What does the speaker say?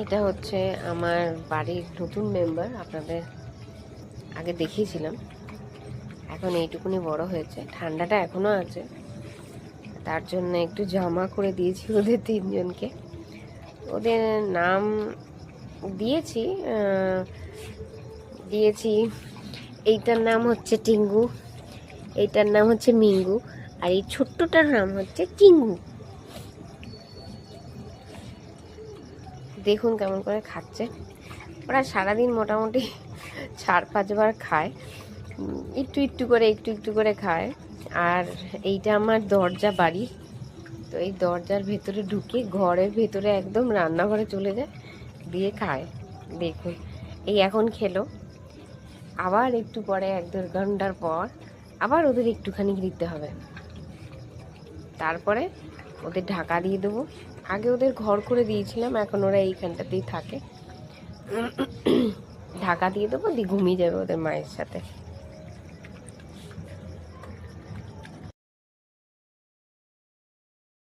এটা হচ্ছে আমার বাড়ির নতুন মেম্বার, আপনাদের আগে দেখিয়েছিলাম। এখন এইটুকুনি বড় হয়েছে, ঠান্ডাটা এখনও আছে, তার জন্য একটু জামা করে দিয়েছি ওদের তিনজনকে। ওদের নাম দিয়েছি দিয়েছি এইটার নাম হচ্ছে টিঙ্গু, এইটার নাম হচ্ছে মিঙ্গু, আর এই ছোট্টটার নাম হচ্ছে কিঙ্গু। দেখুন কেমন করে খাচ্ছে। ওরা সারাদিন মোটামুটি 4-5 বার খায়, একটু একটু করে খায়। আর এইটা আমার দরজা বাড়ি, তো এই দরজার ভেতরে ঢুকে ঘরের ভেতরে একদম রান্নাঘরে চলে যায়, দিয়ে খায়। দেখুন এই এখন খেলো, আবার একটু পরে 1-1.5 ঘন্টার পর আবার ওদের একটুখানি দিতে হবে, তারপরে ওদের ঢাকা দিয়ে দেবো। আগে ওদের ঘর করে দিয়েছিলাম, এখন ওরা এইখানটাতেই থাকে। ঢাকা দিয়ে দেবো, দিয়ে ঘুমিয়ে যাবে ওদের মায়ের সাথে।